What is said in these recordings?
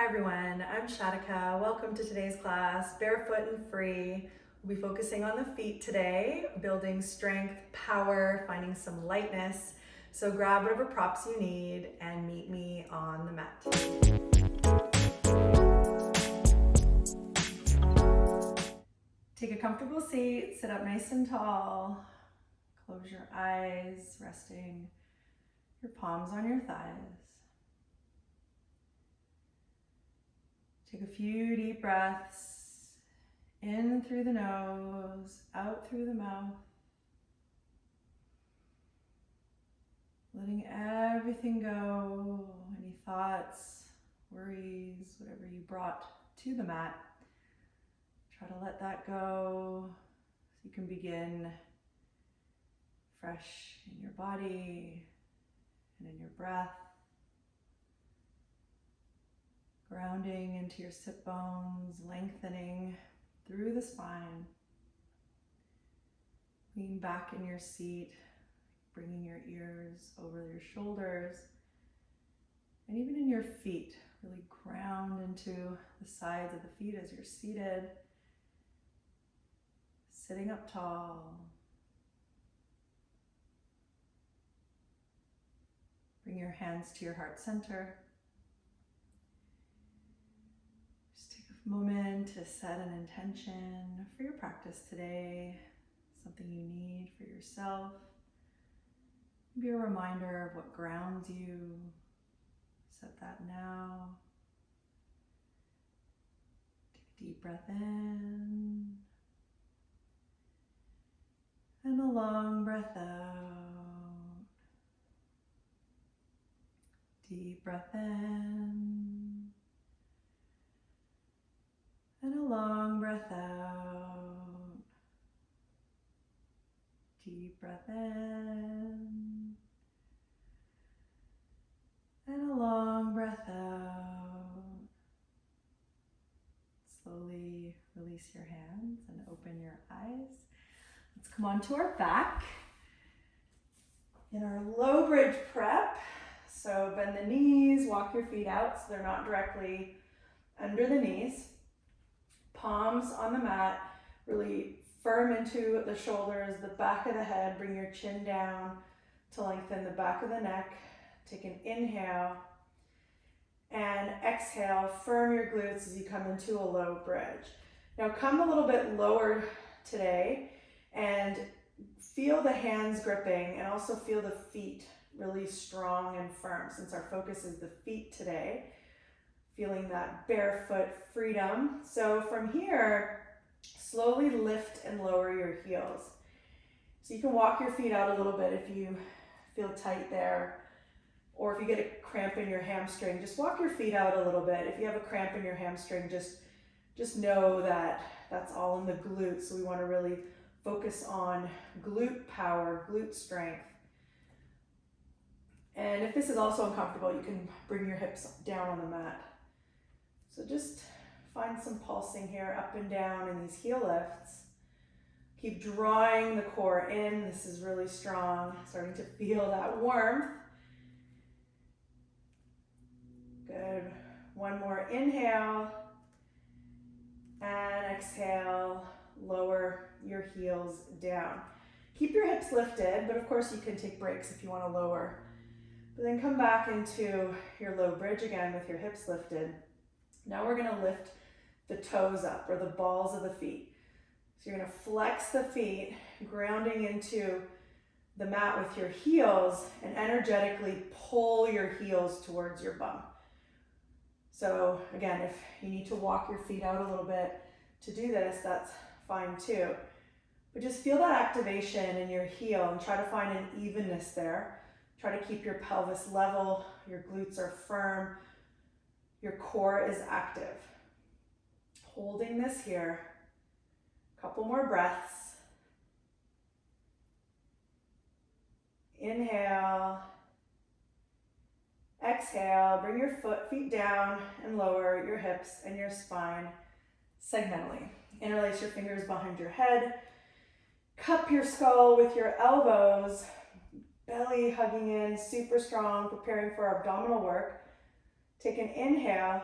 Hi everyone, I'm Sarka. Welcome to today's class, Barefoot and Free. We'll be focusing on the feet today, building strength, power, finding some lightness. So grab whatever props you need and meet me on the mat. Take a comfortable seat, sit up nice and tall. Close your eyes, resting your palms on your thighs. Take a few deep breaths, in through the nose, out through the mouth. Letting everything go, any thoughts, worries, whatever you brought to the mat. Try to let that go so you can begin fresh in your body and in your breath. Grounding into your sit bones, lengthening through the spine. Lean back in your seat, bringing your ears over your shoulders, and even in your feet, really ground into the sides of the feet as you're seated, sitting up tall. Bring your hands to your heart center. Moment to set an intention for your practice today, something you need for yourself. Maybe a reminder of what grounds you. Set that now. Take a deep breath in and a long breath out. Deep breath in and a long breath out. Deep breath in and a long breath out. Slowly release your hands and open your eyes. Let's come onto our back in our low bridge prep. So bend the knees, walk your feet out so they're not directly under the knees. Palms on the mat, really firm into the shoulders, the back of the head. Bring your chin down to lengthen the back of the neck. Take an inhale and exhale. Firm your glutes as you come into a low bridge. Now come a little bit lower today and feel the hands gripping and also feel the feet really strong and firm since our focus is the feet today. Feeling that barefoot freedom. So from here, slowly lift and lower your heels. So you can walk your feet out a little bit if you feel tight there, or if you get a cramp in your hamstring, just walk your feet out a little bit. If you have a cramp in your hamstring, just know that that's all in the glutes. So we want to really focus on glute power, glute strength. And if this is also uncomfortable, you can bring your hips down on the mat. So just find some pulsing here up and down in these heel lifts. Keep drawing the core in. This is really strong. Starting to feel that warmth. Good. One more inhale. And exhale. Lower your heels down. Keep your hips lifted, but of course you can take breaks if you want to lower. But then come back into your low bridge again with your hips lifted. Now we're going to lift the toes up, or the balls of the feet. So you're going to flex the feet, grounding into the mat with your heels, and energetically pull your heels towards your bum. So again, if you need to walk your feet out a little bit to do this, that's fine too. But just feel that activation in your heel and try to find an evenness there. Try to keep your pelvis level, your glutes are firm. Your core is active. Holding this here. Couple more breaths. Inhale. Exhale. Bring your feet down and lower your hips and your spine segmentally. Interlace your fingers behind your head. Cup your skull with your elbows. Belly hugging in, super strong, preparing for abdominal work. Take an inhale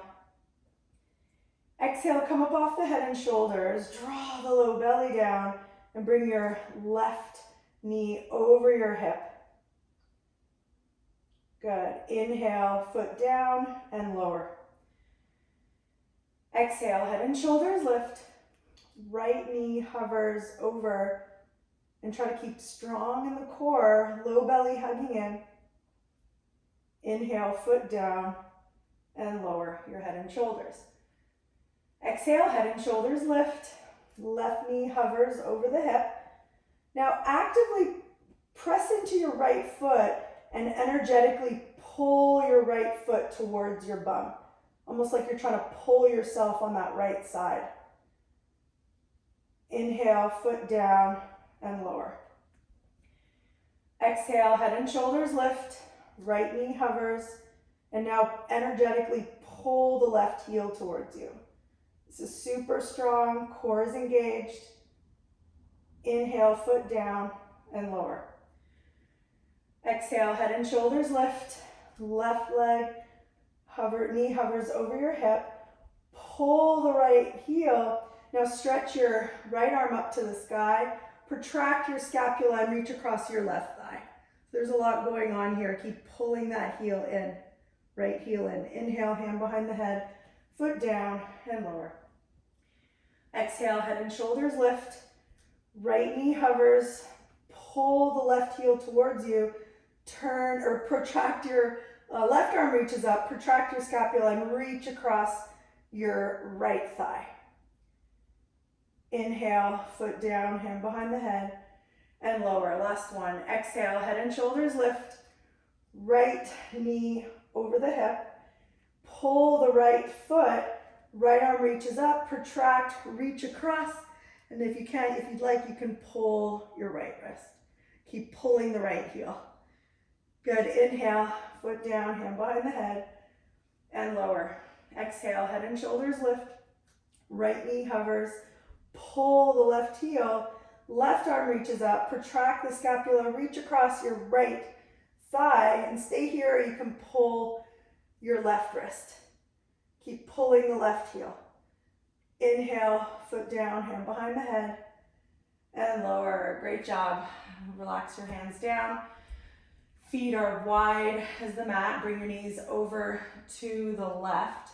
Exhale, come up off the head and shoulders. Draw the low belly down and bring your left knee over your hip. Good. Inhale, foot down and lower. Exhale, head and shoulders lift. Right knee hovers over and try to keep strong in the core, low belly hugging in. Inhale, foot down and lower your head and shoulders. Exhale, head and shoulders lift. Left knee hovers over the hip. Now actively press into your right foot and energetically pull your right foot towards your bum. Almost like you're trying to pull yourself on that right side. Inhale, foot down and lower. Exhale, head and shoulders lift. Right knee hovers. And now energetically pull the left heel towards you. This is super strong. Core is engaged. Inhale, foot down and lower. Exhale, head and shoulders lift. Left leg knee hovers over your hip. Pull the right heel. Now stretch your right arm up to the sky. Protract your scapula and reach across your left thigh. There's a lot going on here. Keep pulling that heel in. Right heel in. Inhale, hand behind the head. Foot down and lower. Exhale, head and shoulders lift. Right knee hovers. Pull the left heel towards you. Turn or protract your left arm reaches up. Protract your scapula and reach across your right thigh. Inhale, foot down, hand behind the head, and lower. Last one. Exhale, head and shoulders lift. Right knee over the hip. Pull the right foot. Right arm reaches up. Protract, reach across. And if you'd like, you can pull your right wrist. Keep pulling the right heel. Good. Inhale, foot down, hand behind the head, and lower. Exhale, head and shoulders lift. Right knee hovers. Pull the left heel. Left arm reaches up. Protract the scapula. Reach across your right thigh and stay here, or you can pull your left wrist. Keep pulling the left heel. Inhale, foot down, hand behind the head, and lower. Great job. Relax your hands down. Feet are wide as the mat. Bring your knees over to the left.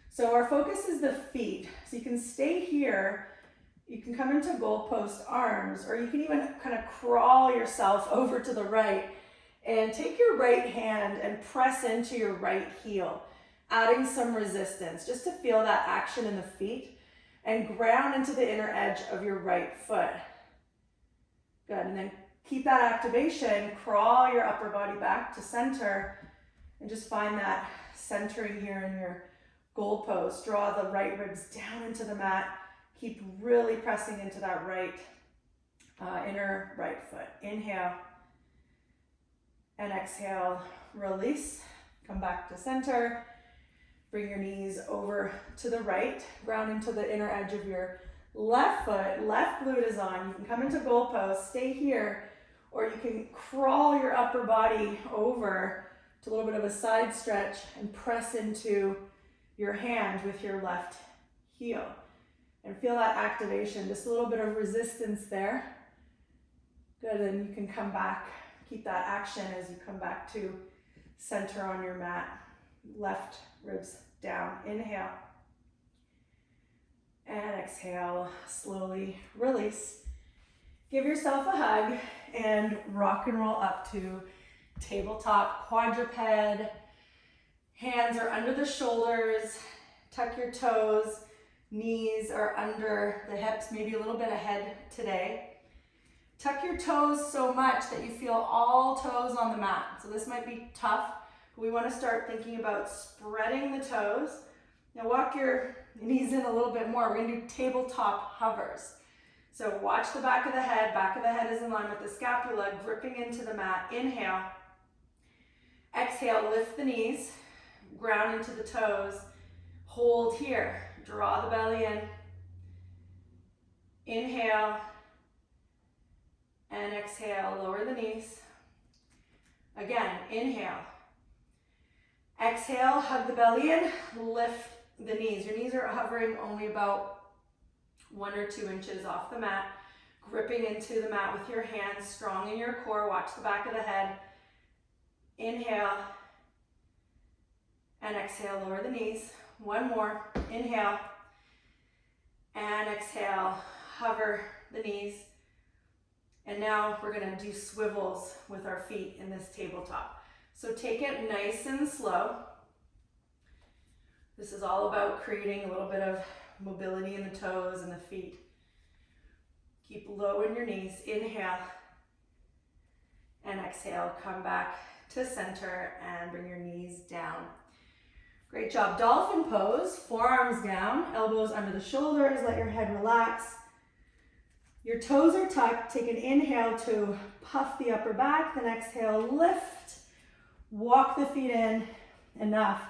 So our focus is the feet. So you can stay here. You can come into goalpost arms, or you can even kind of crawl yourself over to the right and take your right hand and press into your right heel, adding some resistance just to feel that action in the feet and ground into the inner edge of your right foot. Good, and then keep that activation, crawl your upper body back to center and just find that centering here in your goalpost. Draw the right ribs down into the mat. Keep really pressing into that right inner right foot. Inhale and exhale, release. Come back to center. Bring your knees over to the right. Ground into the inner edge of your left foot. Left glute is on. You can come into goalpost, stay here, or you can crawl your upper body over to a little bit of a side stretch and press into your hand with your left heel. And feel that activation, just a little bit of resistance there. Good, and you can come back, keep that action as you come back to center on your mat. Left ribs down, inhale. And exhale, slowly release. Give yourself a hug and rock and roll up to tabletop quadruped. Hands are under the shoulders, tuck your toes. Knees are under the hips, maybe a little bit ahead today. Tuck your toes so much that you feel all toes on the mat. So this might be tough, but we want to start thinking about spreading the toes. Now walk your knees in a little bit more. We're going to do tabletop hovers. So watch the back of the head is in line with the scapula, gripping into the mat. Inhale. Exhale, lift the knees, ground into the toes. Hold here. Draw the belly in. Inhale. And exhale, lower the knees. Again, inhale. Exhale, hug the belly in, lift the knees. Your knees are hovering only about 1 or 2 inches off the mat, gripping into the mat with your hands, strong in your core. Watch the back of the head. Inhale and exhale, lower the knees. One more, inhale and exhale, hover the knees. And now we're gonna do swivels with our feet in this tabletop. So take it nice and slow. This is all about creating a little bit of mobility in the toes and the feet. Keep low in your knees, inhale and exhale. Come back to center and bring your knees down. Great job. Dolphin pose, forearms down, elbows under the shoulders, let your head relax. Your toes are tucked. Take an inhale to puff the upper back, then exhale, lift, walk the feet in enough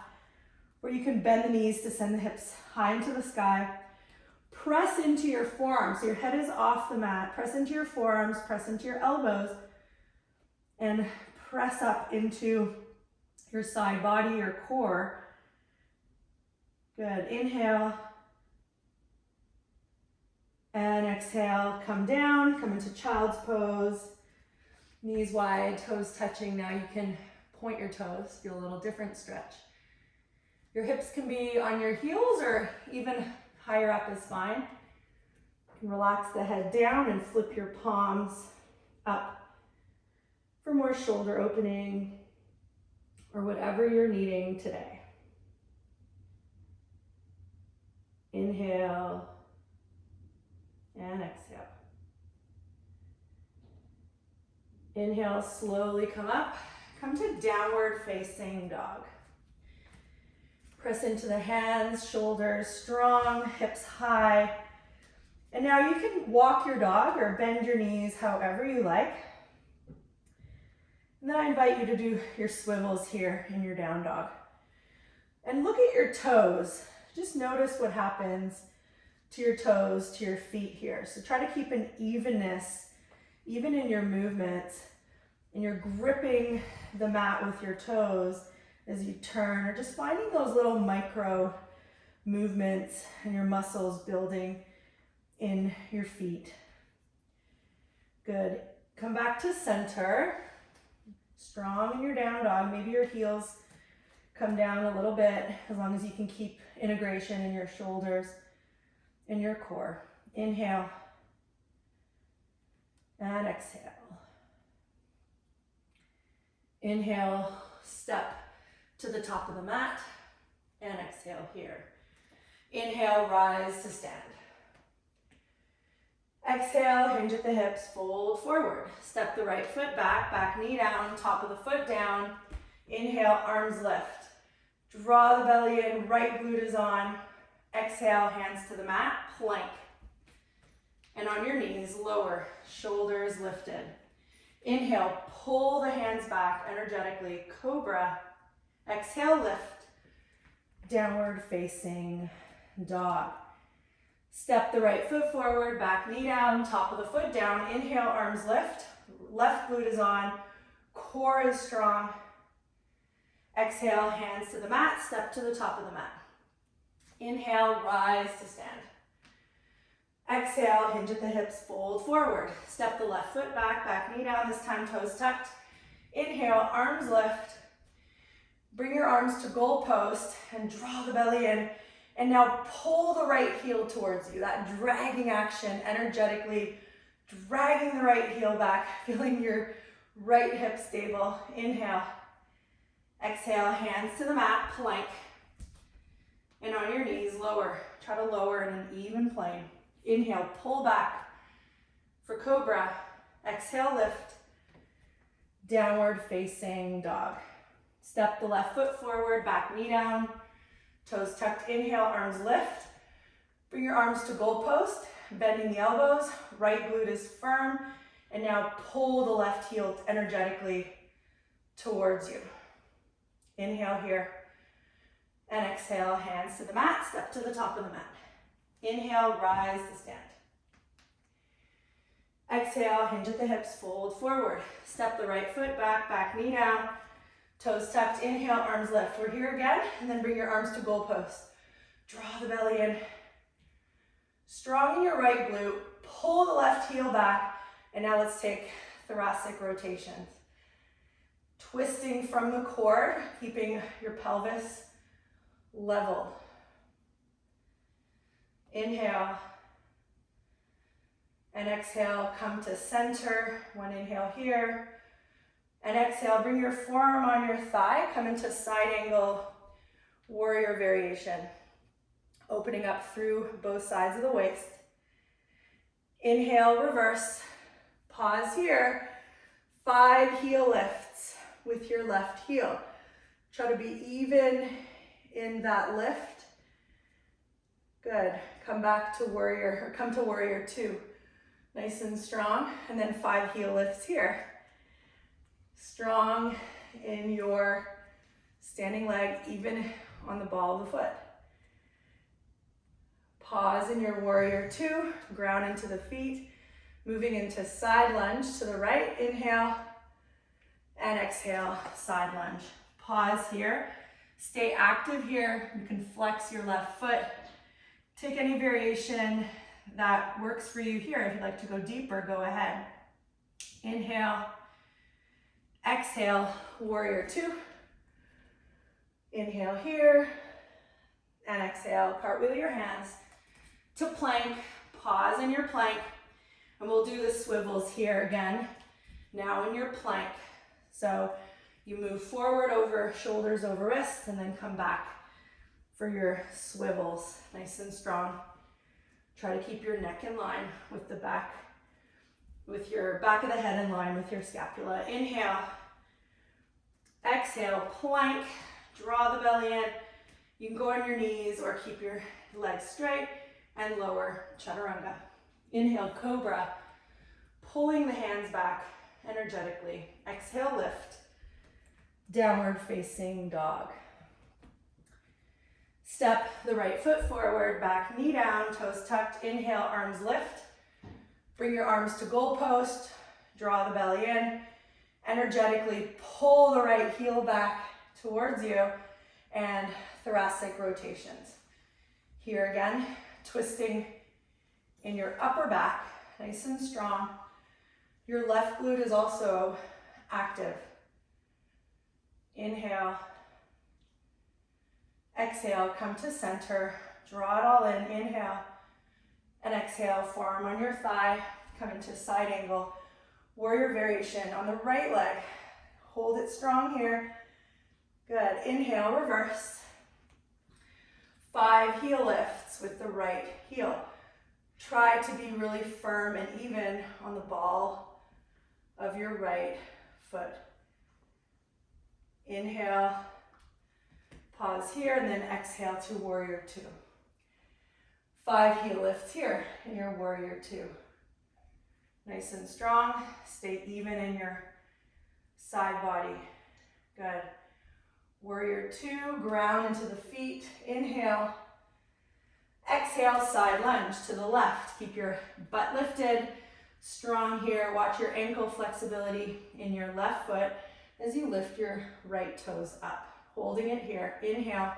where you can bend the knees to send the hips high into the sky. Press into your forearms. So your head is off the mat. Press into your forearms, press into your elbows, and press up into your side body, your core. Good. Inhale and exhale. Come down, come into child's pose. Knees wide, toes touching. Now you can point your toes, feel a little different stretch. Your hips can be on your heels or even higher up is fine. You can relax the head down and flip your palms up for more shoulder opening or whatever you're needing today. Inhale and exhale. Inhale, slowly come up. Come to downward facing dog. Press into the hands, shoulders strong, hips high. And now you can walk your dog or bend your knees however you like. And then I invite you to do your swivels here in your down dog. And look at your toes. Just notice what happens to your toes, to your feet here. So try to keep an evenness, even in your movements. And you're gripping the mat with your toes as you turn, or just finding those little micro movements and your muscles building in your feet. Good. Come back to center. Strong in your down dog. Maybe your heels come down a little bit, as long as you can keep integration in your shoulders and your core. Inhale and exhale. Inhale, step to the top of the mat, and exhale here. Inhale, rise to stand. Exhale, hinge at the hips, fold forward. Step the right foot back, back knee down, top of the foot down. Inhale, arms lift. Draw the belly in, right glute is on. Exhale, hands to the mat, plank. And on your knees, lower, shoulders lifted. Inhale, pull the hands back energetically, cobra. Exhale, lift, downward facing dog. Step the right foot forward, back knee down, top of the foot down. Inhale, arms lift, left glute is on, core is strong. Exhale, hands to the mat, step to the top of the mat. Inhale, rise to stand. Exhale, hinge at the hips, fold forward. Step the left foot back, back knee down, this time toes tucked. Inhale, arms lift. Bring your arms to goal post and draw the belly in. And now pull the right heel towards you. That dragging action, energetically dragging the right heel back, feeling your right hip stable. Inhale. Exhale, hands to the mat, plank. And on your knees, lower. Try to lower in an even plane. Inhale, pull back for cobra. Exhale, lift. Downward facing dog. Step the left foot forward, back knee down, toes tucked. Inhale, arms lift. Bring your arms to goal post, bending the elbows. Right glute is firm. And now pull the left heel energetically towards you. Inhale here. And exhale, hands to the mat, step to the top of the mat. Inhale, rise to stand. Exhale, hinge at the hips, fold forward. Step the right foot back, back knee down, toes tucked. Inhale, arms lift. We're here again, and then bring your arms to goal post. Draw the belly in. Strong in your right glute. Pull the left heel back. And now let's take thoracic rotations. Twisting from the core, keeping your pelvis level. Inhale. And exhale, come to center. One inhale here. And exhale, bring your forearm on your thigh. Come into side angle, warrior variation. Opening up through both sides of the waist. Inhale, reverse. Pause here. 5 heel lifts with your left heel. Try to be even in that lift. Good. Come back to warrior, or come to warrior 2. Nice and strong. And then 5 heel lifts here. Strong in your standing leg, even on the ball of the foot. Pause in your warrior 2, ground into the feet, moving into side lunge to the right. Inhale and exhale, side lunge. Pause here. Stay active here. You can flex your left foot. Take any variation that works for you here. If you'd like to go deeper, go ahead. Inhale, exhale, warrior 2. Inhale here, and exhale, cartwheel your hands to plank. Pause in your plank, and we'll do the swivels here again. Now in your plank. So you move forward over shoulders over wrists, and then come back for your swivels, nice and strong. Try to keep your neck in line with the back, with your back of the head in line with your scapula. Inhale, exhale, plank, draw the belly in. You can go on your knees or keep your legs straight and lower chaturanga. Inhale, cobra, pulling the hands back energetically. Exhale, lift, downward facing dog. Step the right foot forward, back knee down, toes tucked. Inhale, arms lift. Bring your arms to goalpost. Draw the belly in. Energetically pull the right heel back towards you, and thoracic rotations. Here again, twisting in your upper back, nice and strong. Your left glute is also active. Inhale. Exhale, come to center. Draw it all in. Inhale. And exhale, forearm on your thigh. Come into side angle. Warrior variation on the right leg. Hold it strong here. Good. Inhale, reverse. 5 heel lifts with the right heel. Try to be really firm and even on the ball of your right foot. Inhale. Pause here, and then exhale to warrior 2. 5 heel lifts here in your warrior 2. Nice and strong. Stay even in your side body. Good. Warrior 2, ground into the feet. Inhale. Exhale, side lunge to the left. Keep your butt lifted. Strong here. Watch your ankle flexibility in your left foot as you lift your right toes up. Holding it here. Inhale.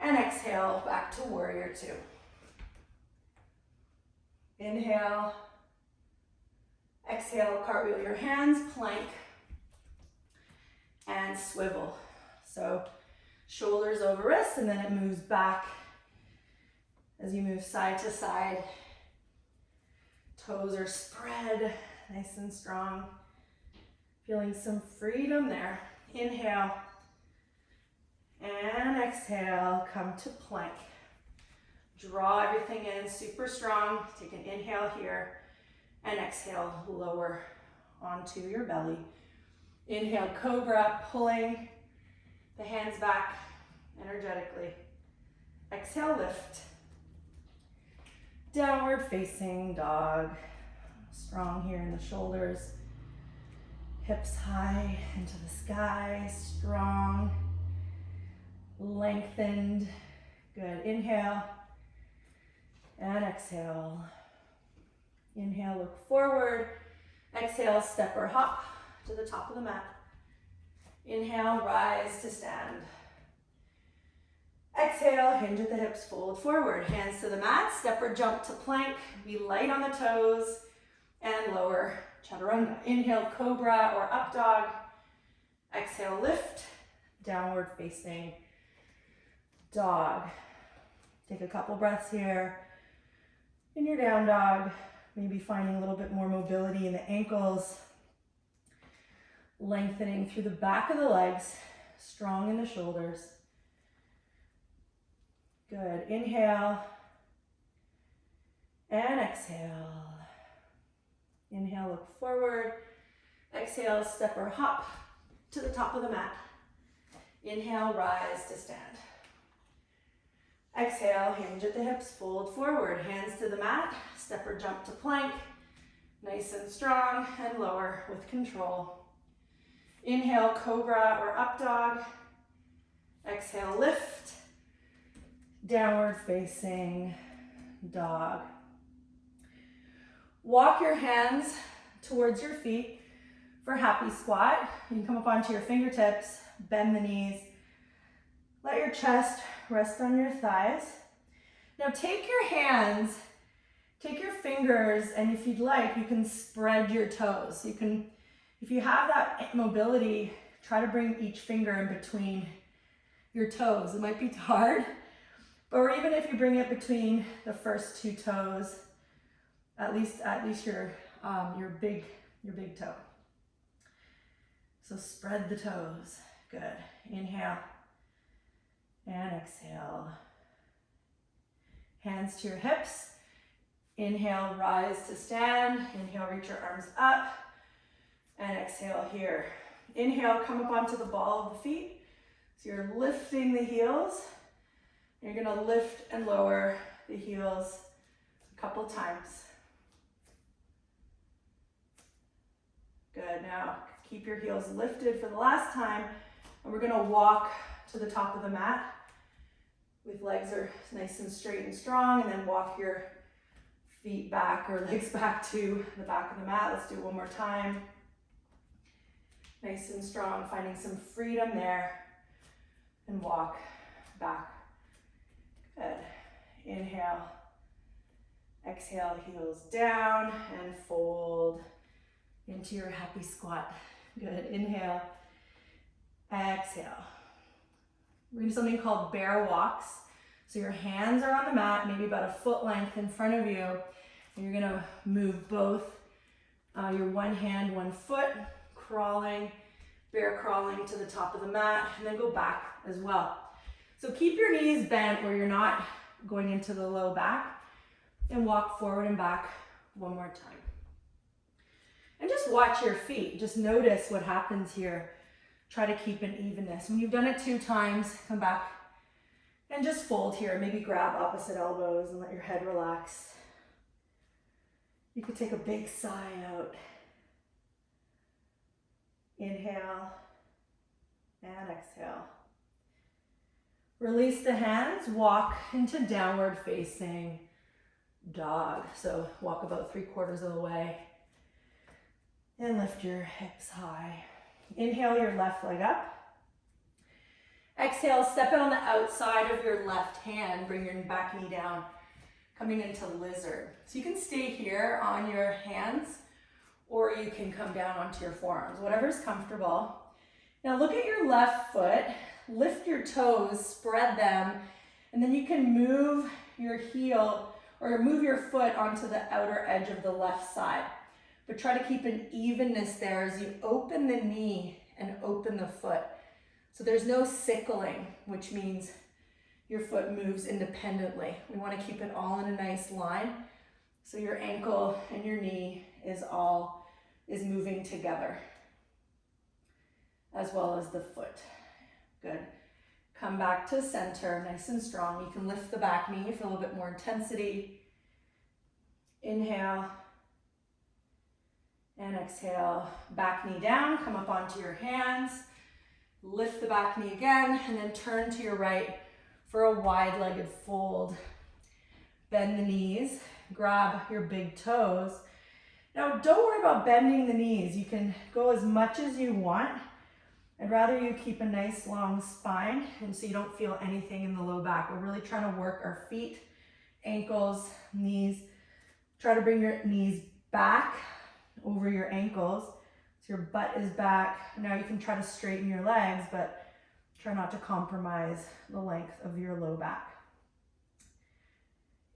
And exhale, back to warrior 2. Inhale. Exhale, cartwheel your hands, plank, and swivel. So shoulders over wrists, and then it moves back as you move side to side. Toes are spread, nice and strong. Feeling some freedom there. Inhale. And exhale, come to plank. Draw everything in, super strong. Take an inhale here, and exhale, lower onto your belly. Inhale, cobra, pulling the hands back energetically. Exhale, lift. Downward facing dog. Strong here in the shoulders. Hips high into the sky, strong. Lengthened. Good. Inhale and exhale. Inhale, look forward. Exhale, step or hop to the top of the mat. Inhale, rise to stand. Exhale, hinge at the hips, fold forward. Hands to the mat, step or jump to plank. Be light on the toes and lower chaturanga. Inhale, cobra or up dog. Exhale, lift, downward facing dog. Take a couple breaths here. In your down dog, maybe finding a little bit more mobility in the ankles. Lengthening through the back of the legs, strong in the shoulders. Good. Inhale and exhale. Inhale, look forward. Exhale, step or hop to the top of the mat. Inhale, rise to stand. Exhale, hinge at the hips, fold forward. Hands to the mat, step or jump to plank. Nice and strong, and lower with control. Inhale, cobra or up dog. Exhale, lift. Downward facing dog. Walk your hands towards your feet for happy squat. You can come up onto your fingertips, bend the knees. Let your chest rest on your thighs. Now take your hands, take your fingers, and if you'd like, you can spread your toes. You can, if you have that mobility, try to bring each finger in between your toes. It might be hard, or even if you bring it between the first two toes, at least your big toe. So spread the toes. Good. Inhale and exhale. Hands to your hips. Inhale, rise to stand. Inhale, reach your arms up. And exhale here. Inhale, come up onto the ball of the feet. So you're lifting the heels. You're gonna lift and lower the heels a couple times. Good, now keep your heels lifted for the last time. And we're gonna walk to the top of the mat with legs are nice and straight and strong, and then walk your feet back or legs back to the back of the mat. Let's do it one more time. Nice and strong, finding some freedom there, and walk back. Good. Inhale, exhale, heels down, and fold into your happy squat. Good. Inhale, exhale. We're gonna do something called bear walks. So your hands are on the mat, maybe about a foot length in front of you, and you're gonna move both your one hand, one foot, crawling, bear crawling to the top of the mat, and then go back as well. So keep your knees bent where you're not going into the low back, and walk forward and back one more time. And just watch your feet. Just notice what happens here. Try to keep an evenness. When you've done it 2 times, come back and just fold here. Maybe grab opposite elbows and let your head relax. You could take a big sigh out. Inhale and exhale. Release the hands, walk into downward facing dog. So walk about 3/4 of the way and lift your hips high. Inhale your left leg up. Exhale, step it on the outside of your left hand, bring your back knee down, coming into lizard. So you can stay here on your hands, or you can come down onto your forearms, whatever's comfortable. Now look at your left foot, lift your toes, spread them, and then you can move your heel or move your foot onto the outer edge of the left side. But try to keep an evenness there as you open the knee and open the foot. So there's no sickling, which means your foot moves independently. We want to keep it all in a nice line. So your ankle and your knee is moving together, as well as the foot. Good. Come back to center, nice and strong. You can lift the back knee for a little bit more intensity. Inhale. And exhale, back knee down, come up onto your hands, lift the back knee again, and then turn to your right for a wide-legged fold. Bend the knees, grab your big toes. Now don't worry about bending the knees. You can go as much as you want, I'd rather you keep a nice long spine and so you don't feel anything in the low back. We're really trying to work our feet, ankles, knees. Try to bring your knees back over your ankles. So your butt is back. Now you can try to straighten your legs, but try not to compromise the length of your low back.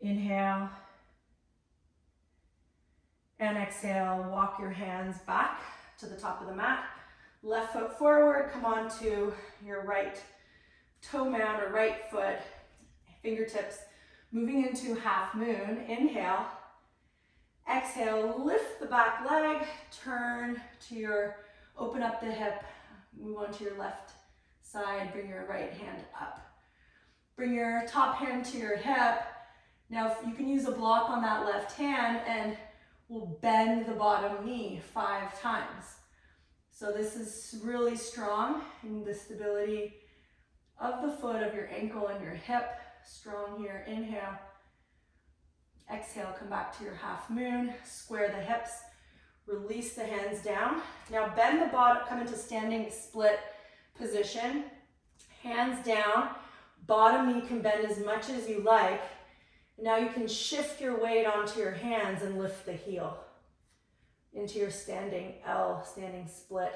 Inhale. And exhale, walk your hands back to the top of the mat. Left foot forward, come on to your right toe mound or right foot, fingertips moving into half moon. Inhale. Exhale, lift the back leg, turn to your, open up the hip, move on to your left side, bring your right hand up. Bring your top hand to your hip. Now you can use a block on that left hand and we'll bend the bottom knee 5 times. So this is really strong in the stability of the foot, of your ankle and your hip. Strong here, inhale. Exhale, come back to your half moon, square the hips, release the hands down. Now bend the bottom, come into standing split position. Hands down, bottom knee can bend as much as you like. Now you can shift your weight onto your hands and lift the heel into your standing L, standing split.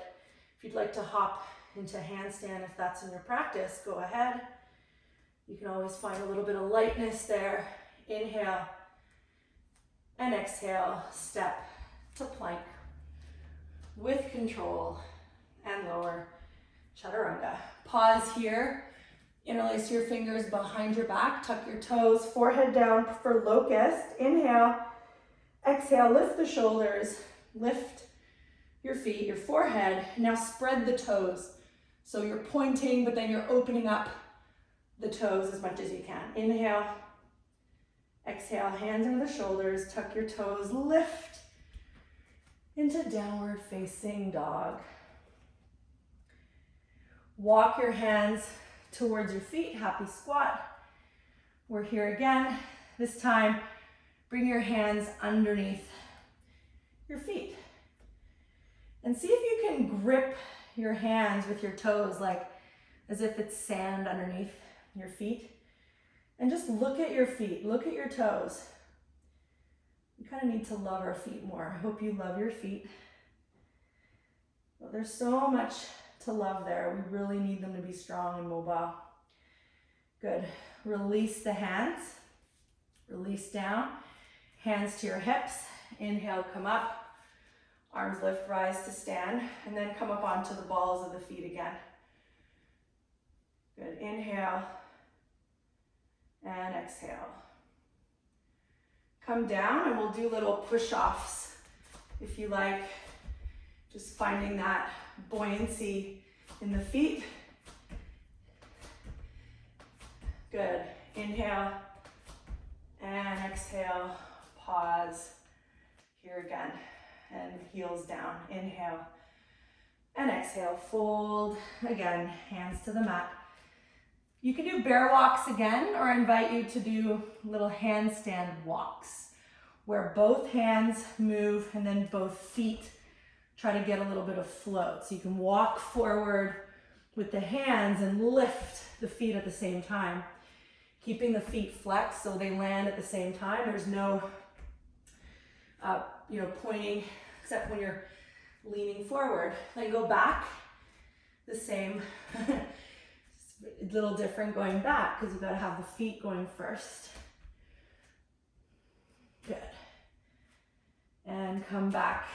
If you'd like to hop into handstand, if that's in your practice, go ahead. You can always find a little bit of lightness there. Inhale and exhale, step to plank with control and lower chaturanga. Pause here. Interlace your fingers behind your back, tuck your toes, forehead down for locust. Inhale, exhale, lift the shoulders, lift your feet, your forehead. Now spread the toes. So you're pointing, but then you're opening up the toes as much as you can. Inhale, exhale, hands under the shoulders, tuck your toes, lift into downward facing dog. Walk your hands towards your feet, happy squat. We're here again. This time, bring your hands underneath your feet. And see if you can grip your hands with your toes like as if it's sand underneath your feet. And just look at your feet, look at your toes. We kind of need to love our feet more. I hope you love your feet. Well, there's so much to love there. We really need them to be strong and mobile. Good. Release the hands. Release down. Hands to your hips. Inhale, come up. Arms lift, rise to stand. And then come up onto the balls of the feet again. Good. Inhale. And exhale. Come down and we'll do little push-offs if you like. Just finding that buoyancy in the feet. Good. Inhale and exhale. Pause. Here again. And heels down. Inhale and exhale. Fold. Again, hands to the mat. You can do bear walks again, or I invite you to do little handstand walks where both hands move and then both feet try to get a little bit of float. So you can walk forward with the hands and lift the feet at the same time, keeping the feet flexed so they land at the same time. There's no, pointing except when you're leaning forward. Then go back, the same. It's a little different going back because you've got to have the feet going first. Good. And come back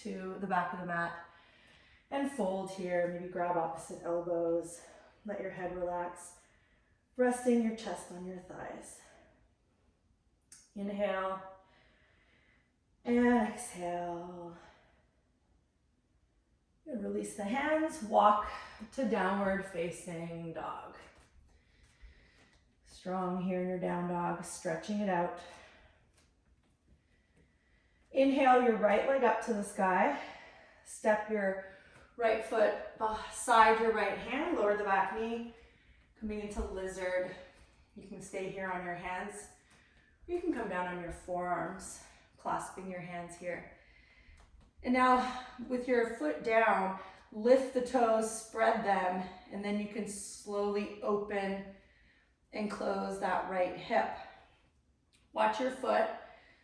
to the back of the mat and fold here. Maybe grab opposite elbows. Let your head relax. Resting your chest on your thighs. Inhale and exhale. Good. Release the hands. Walk to downward facing dog. Strong here in your down dog. Stretching it out. Inhale your right leg up to the sky. Step your right foot beside your right hand. Lower the back knee. Coming into lizard. You can stay here on your hands. Or you can come down on your forearms, clasping your hands here. And now with your foot down, lift the toes, spread them, and then you can slowly open and close that right hip. Watch your foot,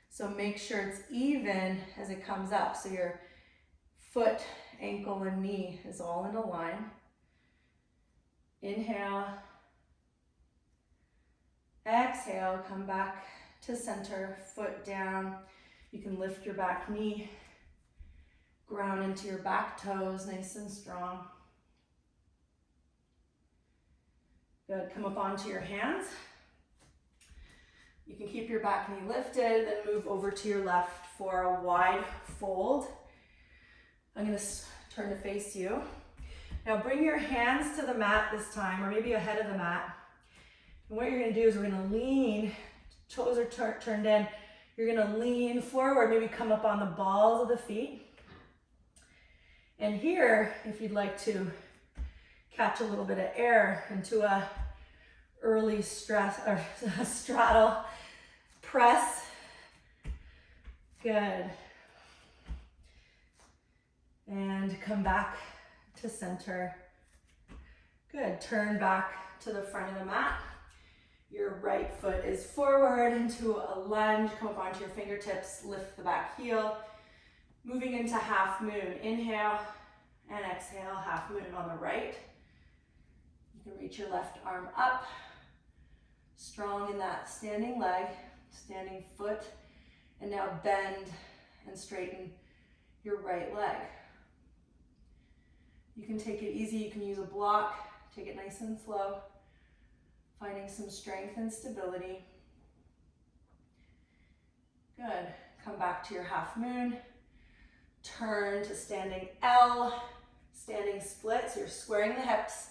so make sure it's even as it comes up. So your foot, ankle, and knee is all in a line. Inhale. Exhale, come back to center, foot down. You can lift your back knee, ground into your back toes, nice and strong. Good, come up onto your hands. You can keep your back knee lifted, then move over to your left for a wide fold. I'm gonna turn to face you. Now bring your hands to the mat this time, or maybe ahead of the mat. And what you're gonna do is we're gonna lean, toes are turned in. You're gonna lean forward, maybe come up on the balls of the feet. And here, if you'd like to catch a little bit of air into a early stress or straddle press. Good. And come back to center. Good. Turn back to the front of the mat. Your right foot is forward into a lunge. Come up onto your fingertips. Lift the back heel. Moving into half moon. Inhale and exhale. Half moon on the right. You can reach your left arm up. Strong in that standing leg, standing foot. And now bend and straighten your right leg. You can take it easy. You can use a block. Take it nice and slow. Finding some strength and stability. Good. Come back to your half moon. Turn to standing L, standing split. So you're squaring the hips.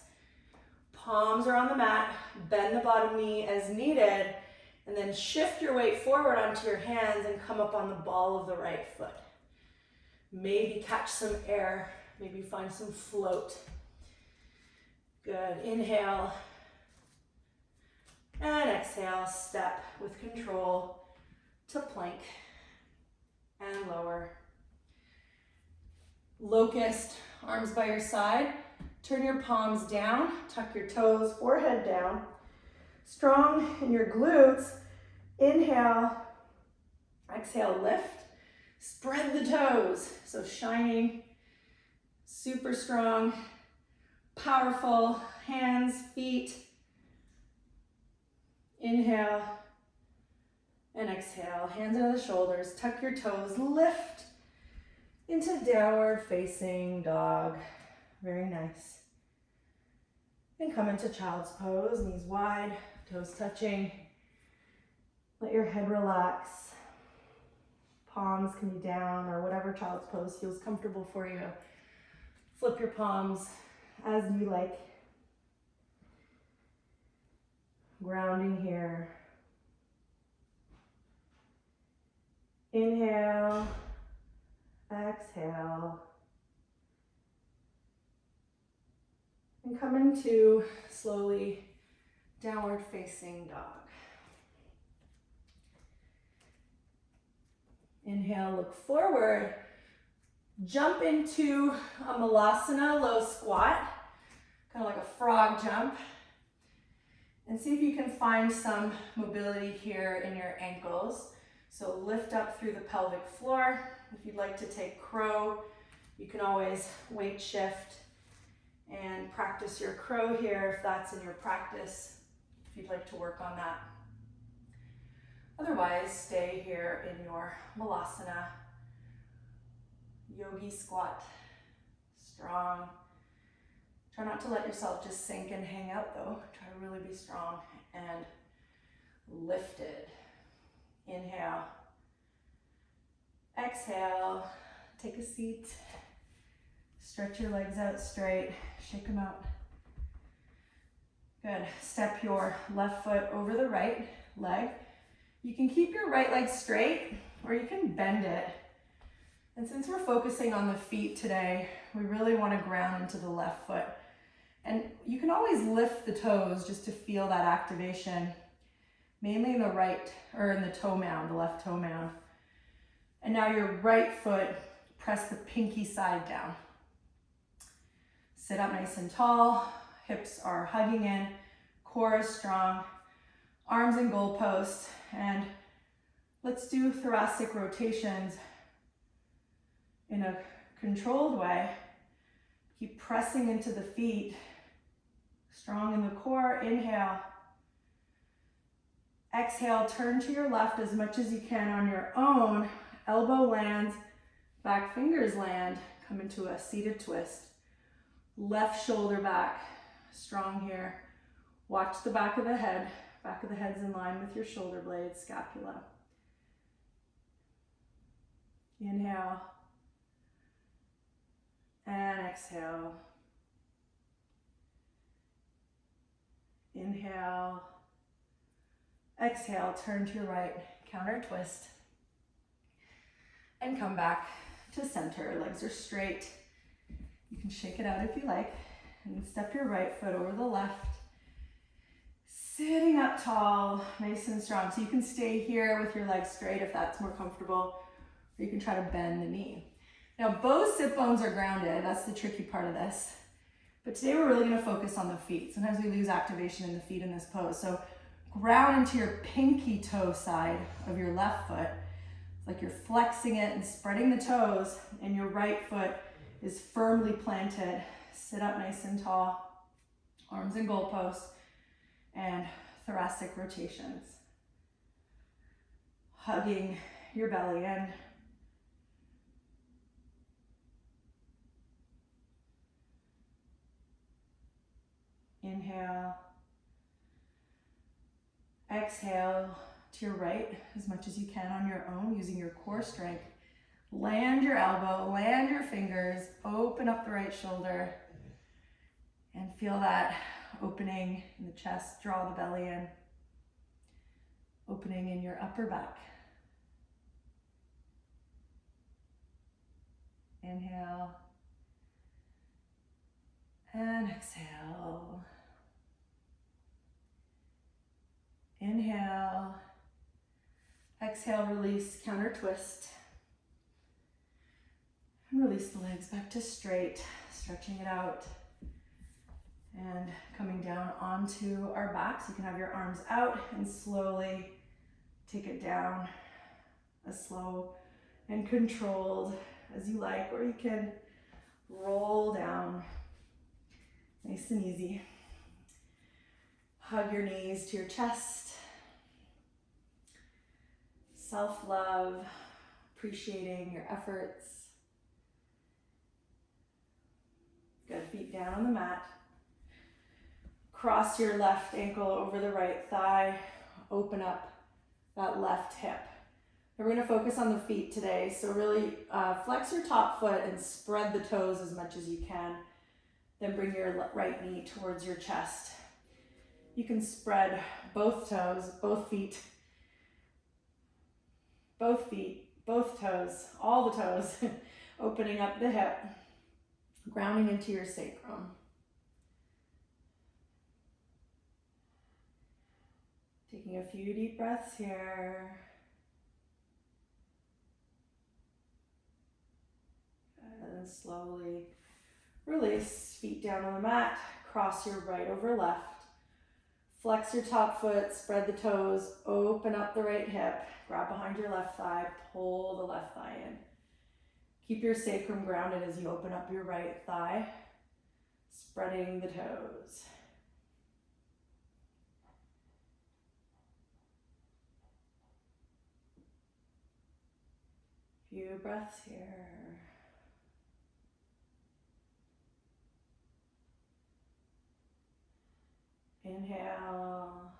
Palms are on the mat. Bend the bottom knee as needed. And then shift your weight forward onto your hands and come up on the ball of the right foot. Maybe catch some air. Maybe find some float. Good. Inhale. And exhale, step with control to plank and lower. Locust, arms by your side. Turn your palms down, tuck your toes, forehead down. Strong in your glutes. Inhale, exhale, lift. Spread the toes. So shining, super strong, powerful, hands, feet. Inhale and exhale, hands under the shoulders, tuck your toes, lift into downward facing dog. Very nice. And come into child's pose, knees wide, toes touching. Let your head relax. Palms can be down or whatever child's pose feels comfortable for you. Flip your palms as you like. Grounding here. Inhale, exhale. And come into slowly downward facing dog. Inhale, look forward. Jump into a malasana low squat, kind of like a frog jump. And see if you can find some mobility here in your ankles. So lift up through the pelvic floor. If you'd like to take crow, you can always weight shift and practice your crow here if that's in your practice, if you'd like to work on that. Otherwise, stay here in your malasana, yogi squat, strong. Try not to let yourself just sink and hang out though. Try to really be strong and lifted. Inhale. Exhale. Take a seat. Stretch your legs out straight. Shake them out. Good. Step your left foot over the right leg. You can keep your right leg straight or you can bend it. And since we're focusing on the feet today, we really want to ground into the left foot. And you can always lift the toes just to feel that activation, mainly in the right, or in the toe mound, the left toe mound. And now your right foot, press the pinky side down. Sit up nice and tall. Hips are hugging in. Core is strong. Arms and goalposts. And let's do thoracic rotations in a controlled way. Keep pressing into the feet. Strong in the core. Inhale. Exhale, turn to your left as much as you can on your own. Elbow lands, back fingers land. Come into a seated twist. Left shoulder back, strong here. Watch the back of the head. Back of the head's in line with your shoulder blades, scapula. Inhale. And exhale. Inhale. Exhale, turn to your right, counter twist. And come back to center. Legs are straight. You can shake it out if you like. And step your right foot over the left. Sitting up tall, nice and strong. So you can stay here with your legs straight if that's more comfortable. Or you can try to bend the knee. Now both sit bones are grounded. That's the tricky part of this. But today we're really going to focus on the feet. Sometimes we lose activation in the feet in this pose. So ground into your pinky toe side of your left foot. It's like you're flexing it and spreading the toes, and your right foot is firmly planted. Sit up nice and tall. Arms and goalposts, and thoracic rotations. Hugging your belly in. Inhale. Exhale to your right as much as you can on your own, using your core strength. Land your elbow, land your fingers, open up the right shoulder, and feel that opening in the chest. Draw the belly in. Opening in your upper back. Inhale. And exhale. Inhale. Exhale, release, counter twist. And release the legs back to straight, stretching it out. And coming down onto our backs. You can have your arms out and slowly take it down as slow and controlled as you like, or you can roll down nice and easy. Hug your knees to your chest. Self-love, appreciating your efforts. Good, feet down on the mat. Cross your left ankle over the right thigh. Open up that left hip. And we're going to focus on the feet today. So really flex your top foot and spread the toes as much as you can. Then bring your right knee towards your chest. You can spread both toes, both feet, both toes, all the toes, opening up the hip, grounding into your sacrum. Taking a few deep breaths here. And then slowly release, feet down on the mat, cross your right over left. Flex your top foot, spread the toes, open up the right hip, grab behind your left thigh, pull the left thigh in. Keep your sacrum grounded as you open up your right thigh, spreading the toes. Few breaths here. Inhale.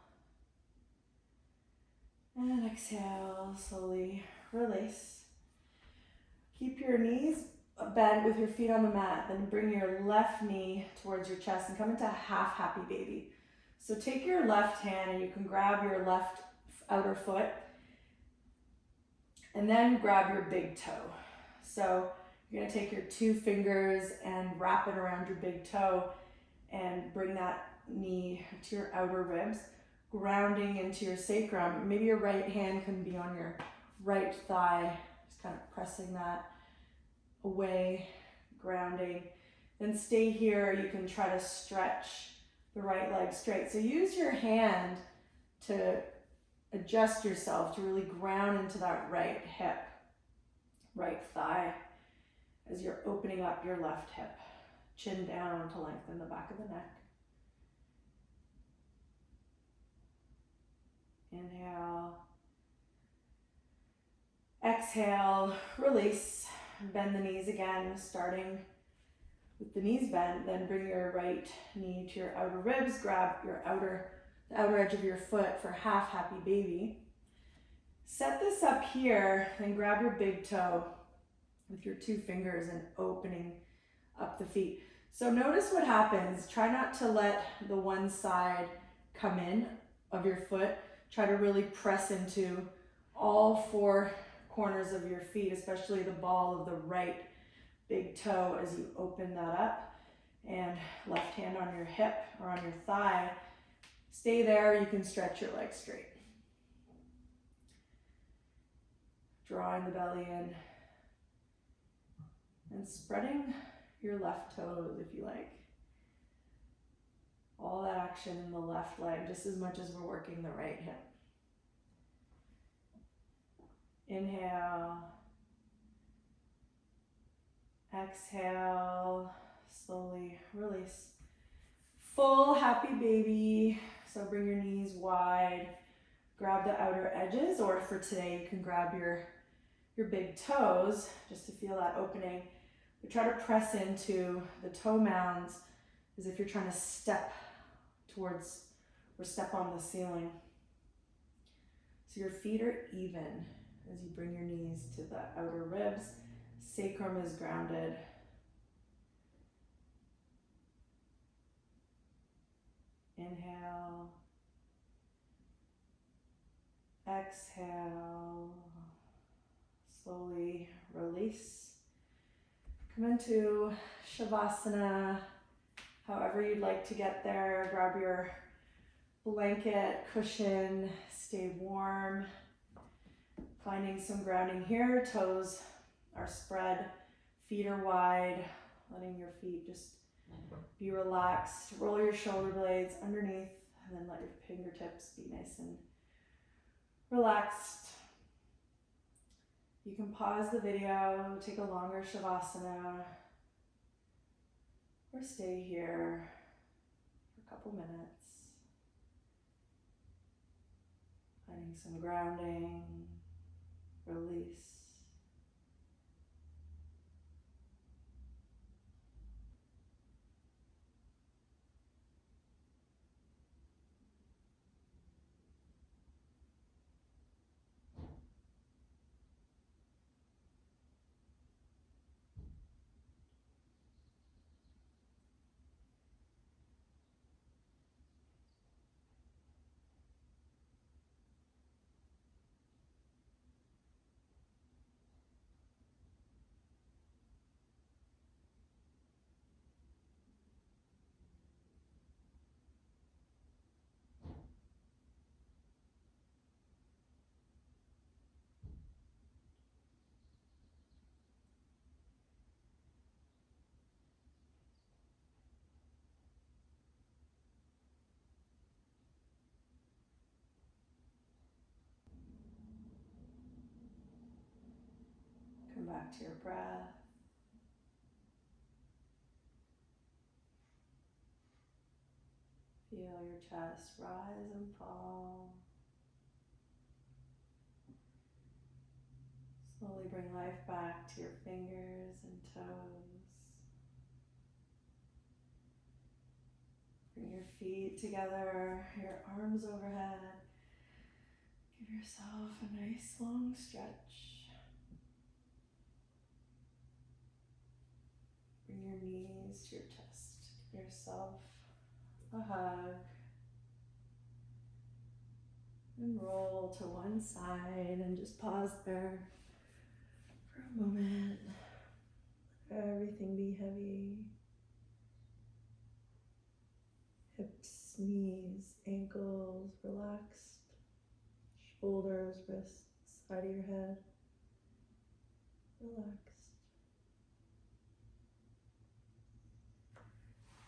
And exhale, slowly release. Keep your knees bent with your feet on the mat, then bring your left knee towards your chest and come into half happy baby. So take your left hand and you can grab your left outer foot and then grab your big toe. So you're gonna take your two fingers and wrap it around your big toe and bring that knee to your outer ribs, grounding into your sacrum. Maybe your right hand can be on your right thigh, just kind of pressing that away, grounding. Then stay here. You can try to stretch the right leg straight. So use your hand to adjust yourself to really ground into that right hip, right thigh as you're opening up your left hip. Chin down to lengthen the back of the neck. Inhale. Exhale, release. Bend the knees again, starting with the knees bent. Then bring your right knee to your outer ribs. Grab the outer edge of your foot for half happy baby. Set this up here, then grab your big toe with your 2 fingers and opening up the feet. So notice what happens. Try not to let the one side come in of your foot. Try to really press into all 4 corners of your feet, especially the ball of the right big toe as you open that up. And left hand on your hip or on your thigh. Stay there. You can stretch your legs straight. Drawing the belly in and spreading your left toes if you like. All that action in the left leg just as much as we're working the right hip. Inhale. Exhale. Slowly release. Full happy baby. So bring your knees wide. Grab the outer edges, or for today you can grab your big toes just to feel that opening. But try to press into the toe mounds as if you're trying to step towards or step on the ceiling. So your feet are even as you bring your knees to the outer ribs. Sacrum is grounded. Inhale. Exhale. Slowly release. Come into Shavasana. However you'd like to get there. Grab your blanket, cushion, stay warm. Finding some grounding here. Toes are spread, feet are wide. Letting your feet just be relaxed. Roll your shoulder blades underneath and then let your fingertips be nice and relaxed. You can pause the video, take a longer Shavasana, or stay here for a couple minutes. Finding some grounding, release. Come back to your breath. Feel your chest rise and fall. Slowly bring life back to your fingers and toes. Bring your feet together, your arms overhead. Give yourself a nice long stretch. Bring your knees to your chest. Give yourself a hug. And roll to one side and just pause there for a moment. Let everything be heavy. Hips, knees, ankles, relaxed. Shoulders, wrists, side of your head, relaxed.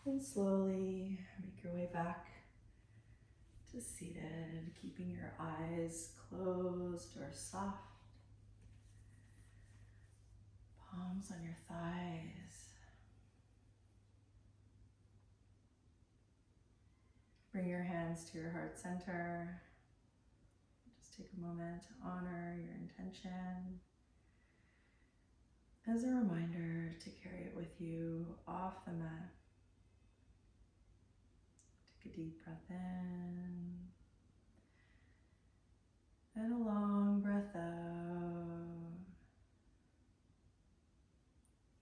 And slowly make your way back to seated, keeping your eyes closed or soft. Palms on your thighs. Bring your hands to your heart center. Just take a moment to honor your intention. As a reminder to carry it with you off the mat. Take a deep breath in and a long breath out.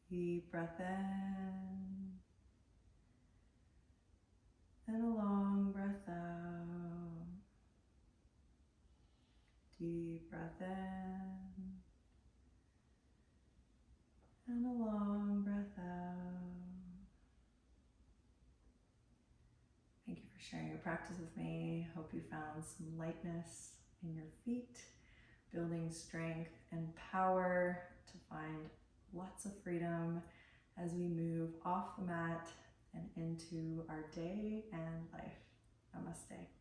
Deep breath in and a long breath out. Deep breath in and a long breath out. Thank you for sharing your practice with me. Hope you found some lightness in your feet, building strength and power to find lots of freedom as we move off the mat and into our day and life. Namaste.